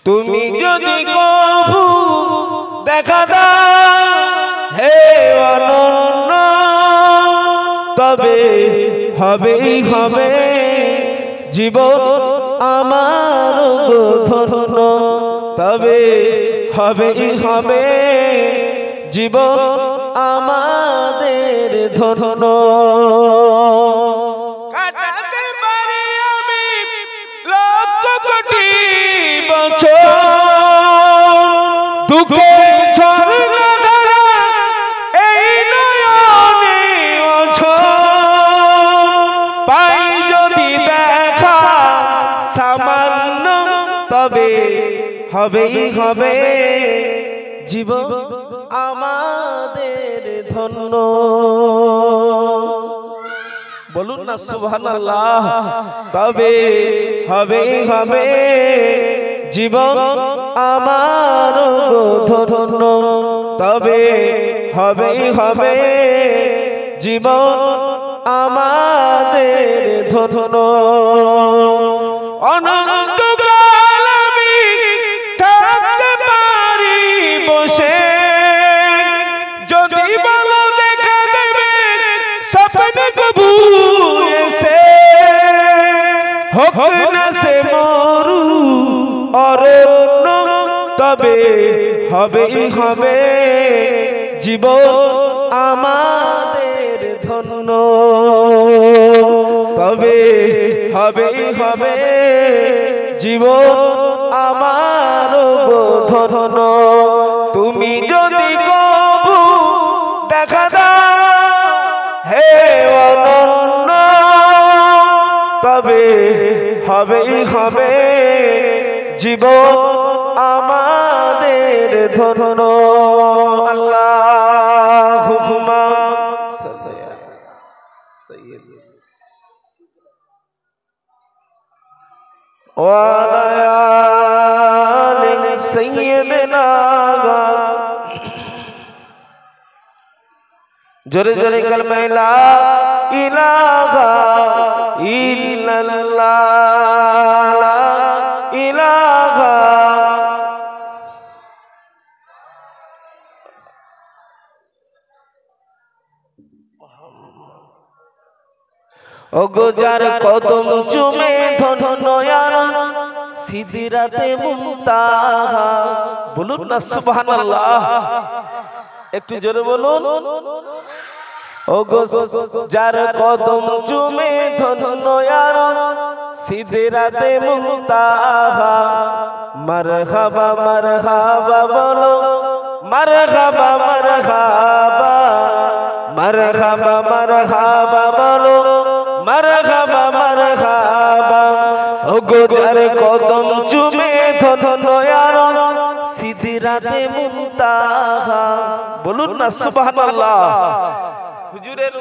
তুমি যদি কভু দেখা দাও হে অনন্য, তবে হবেই হবে জীবন আমার ধন্য, তবে হবেই হবে জীবন আমাদের ধন্য। কাটাতে পারি আমি লক্ষ কোটি বছর, দুঃখের ঝর্ণা ধারা এই নয়নে পাই যদি দেখা সামান্য, তবে হবেই হবে জীবন আমাদের ধন্য। বলুন না সুবহানাল্লাহ। তবে হবেই হবে জীবন আমার ধন্য, তবে হবেই হবে জীবন আমাদের ধন্য। অনন্তকাল আমি থাকতে পারি বসে, যদি বলো দেখা দেবে স্বপ্নে কবু এসে, হোক না সে মরু অরণ্য, তবে হবেই হবে জীবন আমাদের ধন্য, তবে হবেই হবে জীবন আমার ধন্য। তুমি যদি কভু দেখা দাও হে অনন্য, তবে হবেই হবে জীবন আমাদের ধন্য। আল্লাহুম্মা সাইয়্যিদ ওয়া আলা আলি সাইয়্যিদিনা। জোরে জোরে কালমা লা ইলাহা ইল্লাল্লাহ, লা ইলাহা। ওগো যার কদম চুমে ধন্য সিদরাতে মুনতাহা। বলুন না সুবহানাল্লাহ, একটু জোরে বলুন। ওগো যার কদম চুমে ধন্য সিদরাতে মুনতাহা, মারহাবা মারহাবা বলো, মারহাবা মারহাবা, মারহাবা মারহাবা বলো, মারহাবা মারহাবা। ওগো যার কদম চুমে ধন্য সিদরাতে মুনতাহা। বলুন না সুবহানাল্লাহ। হুজুরের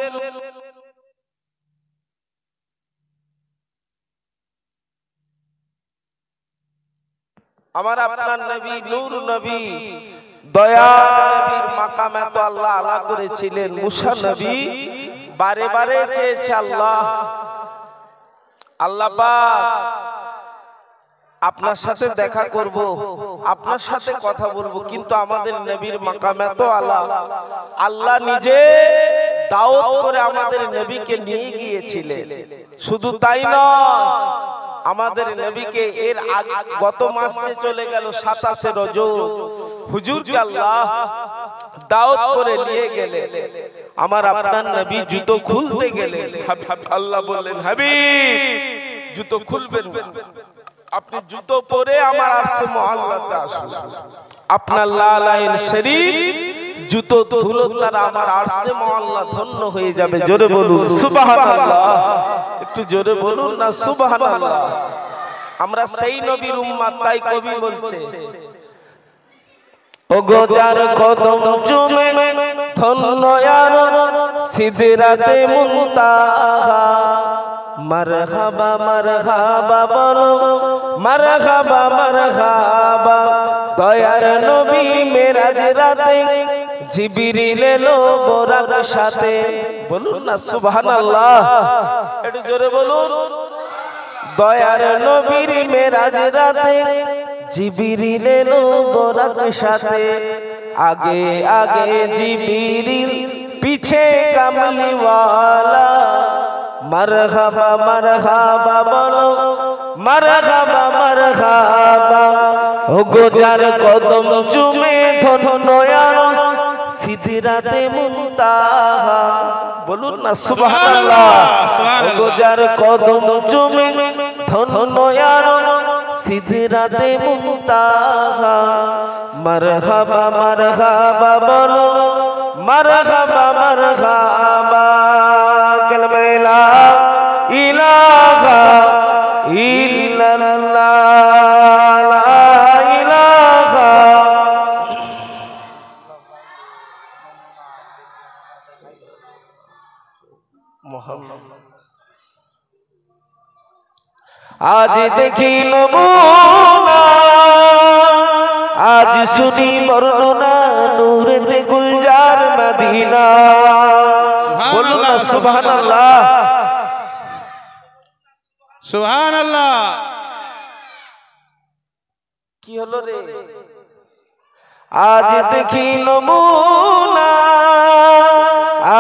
আমার আপনার নবী নূর নবী দয়া নবীর মাকাম এত আল্লাহ আলা করেছিলেন। মুসা নবী বারে বারে চেয়েছে আল্লাহ, আল্লাহ পাক আপনার সাথে দেখা করব, আপনার সাথে কথা বলবো, কিন্তু আমাদের নবীর মাকাম এত আলা, আল্লাহ নিজে দাওয়াত করে আমাদের নবীকে নিয়ে গিয়েছিলেন। শুধু তাই নয়, আমাদের নবীকে এর গত মাসে চলে গেল 27 রজব, হুজুরকে আল্লাহ দাওয়াত করে নিয়ে গেলেন। আমার আপনার নবী জুতো খুলতে গেলেন, আল্লাহ বললেন হাবিব জুতো খুলবেন না, আপনি জুতো পরে আমার আরশে মুআল্লাতে আসুন। আপনার লাল আইন শরীফ জুতো ধুলো দ্বারা আমার আরশে মুআল্লা ধন্য হয়ে যাবে। জোরে বলুন সুবহানাল্লাহ, একটু জোরে বলুন না সুবহানাল্লাহ। আমরা সেই নবীর উম্মত, তাই কবি বলছে ওগো যার কদম চুমে ধন্য সিদরাতে মুনতাহা, মারহাবা মারহাবা বলো, মারহাবা মারহাবা। দয়ার নবী মেরাজ রাতে জিবরিল এলো বোরাক সাথে। বলুন না সুবহানাল্লাহ, একটু জোরে বলুন। দয়ার নবীর মেরাজ রাতে জিবরিল এলো বোরাক সাথে, আগে আগে জিবরিল পিছে কামলিওয়ালা। মারহাবা মারহাবা বলো, মারহাবা মারহাবা। ও গো যার কদম চুমে ধন্য সিদরাতে মুনতাহা। বলুন না সুবহানাল্লাহ। ও গো যার কদম চুমে ধন্য সিদরাতে মুনতাহা। মারহাবা মারহাবা বলো, মারহাবা মারহাবা। কালমা লা ইলাহা ইল্লাল্লাহ, লা ইলাহা। আজ দেখি নমুনা, আজ শুনি বর্ণনা, নূরেতে গুলজার মদিনা। বলুন না সুবহানাল্লাহ, সুবহানাল্লাহ। কি হলো রে? আজ দেখি নমুনা,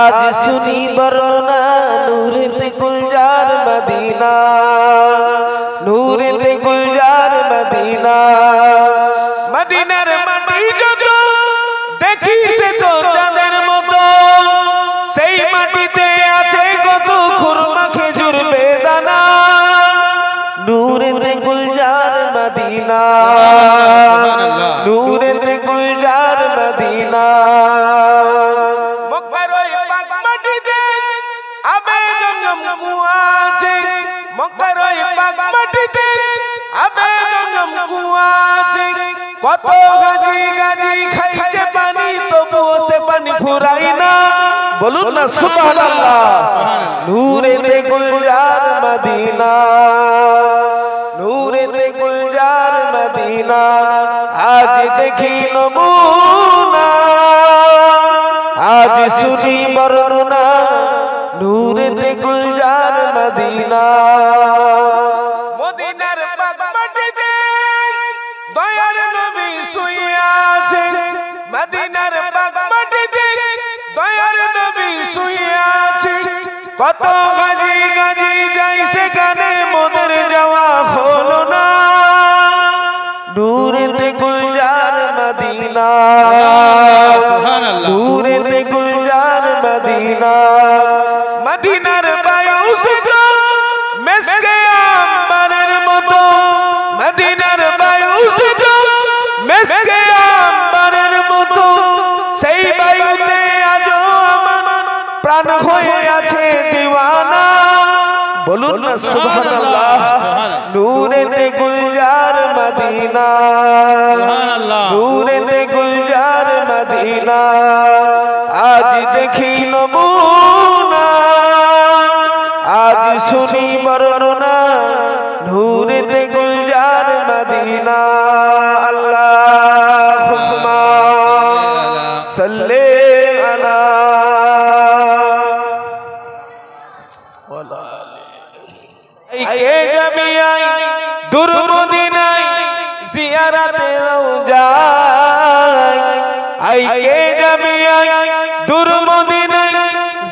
আজ শুনি বর্ণনা, নূরেতে গুলজার মদিনা, নূরেতে গুলজার মদিনা। মদিনার মাটি যত দেখি সে তো চাঁদের মতো, সেই মাটিতে আছে কত খুরমা খেজুর বেদানা। নূরেতে গুলজার মদিনা, নূরেতে গুলজার মদিনা। মক্কার ওই পাক মাটিতে আবে জমজম কুয়া আছে, মক্কার ওই পাক মাটিতে আবে জমজম কুয়া আছে। কত গাজি গাজি খাইছে পানি, তবুও সে পানি ফুরাই না। বলুন না সুবহানাল্লাহ। নূরেতে গুলজার মদিনা, নূরেতে গুলজার মদিনা। আজ দেখি নমুনা, আজ শুনি বর্ণনা, নূরেতে গুলজার মদিনা। মদিনার পাক মাটিতে দয়ার নবী শুইয়া আছে, মদিনার পাক মাটিতে দয়ার নবী শুইয়া আছে। কত গাজি গাজি যাই সেখানে, মোদের যাওয়া হলো না। নূরেতে গুলজার মদিনা, নূরেতে গুলজার মদিনা। মদিনার বায়ু সুতো মেশকে আম্বারের মতো, মদিনার বায়ু সুতো মেশকে আম্বারের মতো। সেই বায়ুতে আজও আমার প্রাণ হয়ে আছে দিওয়ানা। বলুন না সুবহানাল্লাহ। নূরেতে গুলজার মদিনা, নূরেতে গুলজার মদিনা। আজ দেখি নমুনা, আজ শুনি বর্ণনা, নূরেতে গুলজার মদিনা। আল্লাহুম্মা সাল্লি আলা দূর মদিনায় জিয়ারতে রওজায়, আইকে যাবি দূর মদিনায়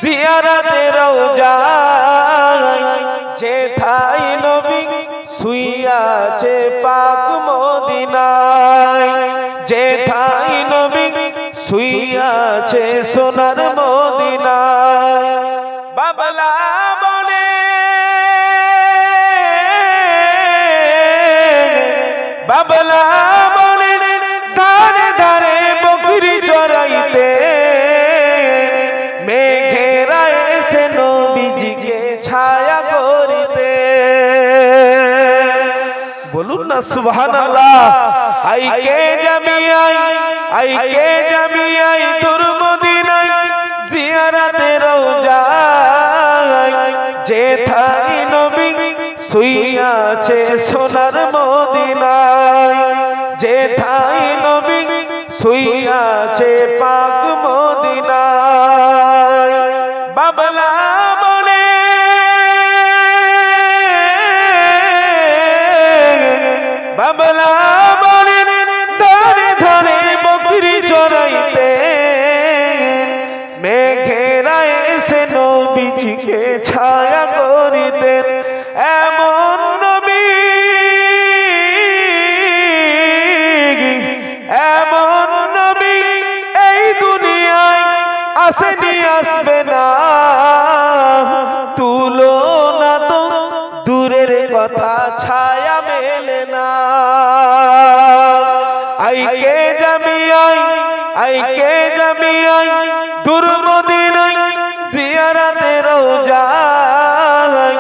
জিয়ারতে রওজায়। যেথায় নবী শুইয়াছে পাক মদিনায়, যেথায় নবী শুইয়াছে সোনার মদিনায়। বাবলা বনে বাবলা বনে ধারে ধারে বকরি চড়াইতে, মেঘেরা এসে নবীজিকে ছায়া করিতে। বলুন না সুবহানাল্লাহ। আইকে যাবি আইকে যাবি দূর মদিনায় জিয়ারতে রওজায়। যেথায় নবী শুইয়াছে সোনার মদিনায়, যেথায় নবী শুইয়াছে পাক মদিনায়। বাবলা বনে বাবলা ছড়াইতে মেঘেরা এসে নবীজিকে ছায়া করিতেন এমন নবী এমন নবী এই দুনিয়ায় আসেনি আসবে না তুলনা তো দূরের কথা ছায়া মেলে না আইকে জামিয়াই দূর মদিনায় জিয়ারতে রওজায়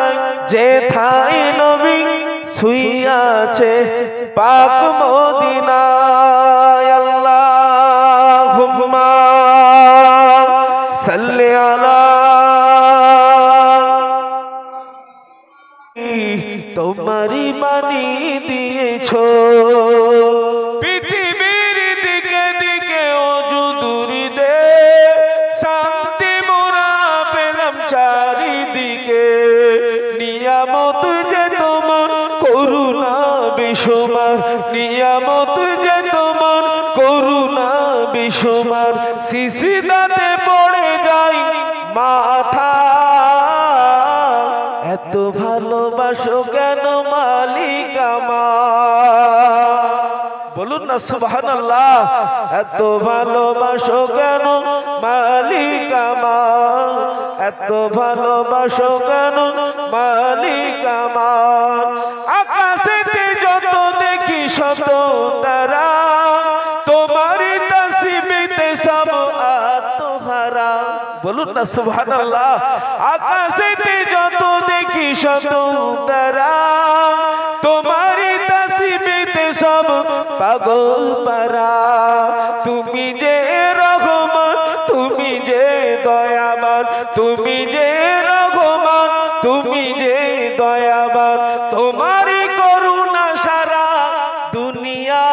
যেথায় নবী শুইয়া আছে পাক মদিনায় আল্লাহুম্মা সাল্লি আলা তোমারি বাণী দিয়েছো পৃথিবীর দিকে দিকে অজুদুরি দে শান্তি মোরা পেলাম চারিদিকে নিয়ামত যে তোমার করুণা বেশুমার নিয়ামত যে তোমার করুণা বেশুমার সিজদাতে পড়ে যাই মাথা এত ভালোবাসো কেন মালিক আমার বলুন না সুবহানাল্লাহ এত ভালোবাসো কেন মালিক আমার এত ভালোবাসো কেন মালিক আমার আকাশেতে যত দেখি শত তারা তোমারই তাসবিতে সব আত্মহারা বলুন না সুবহানাল্লাহ আকাশেতে যত দেখি শত তারা তোমারই তাসবিতে সব পাগল পারা তুমি যে রহমান তুমি যে দয়াবান তুমি যে রহমান তুমি যে দয়াবান তোমারই করুণা সারা দুনিয়ায়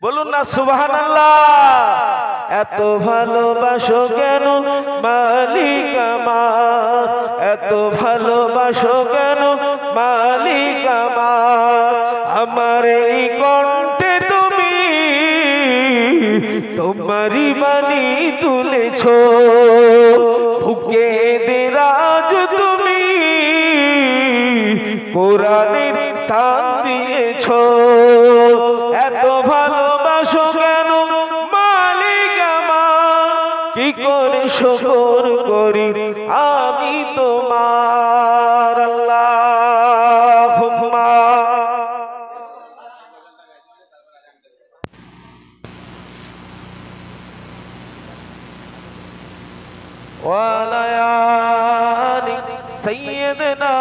বলুন না সুবহানাল্লাহ এত ভালোবাসো কেন মালিক আমার এত ভালোবাসো কেন মালিক আমার আমার এই কণ্ঠে তুমি তোমারই বাণী তুলেছো বুকে দেরাজ তুমি কোরআনের স্থান দিয়েছো এত ভালোবাসো কেন মালিক আমার কি করে শুকর করি আমি তোমার আল্লাহুম্মা ওয়া আলা আলি সাইয়্যিদিনা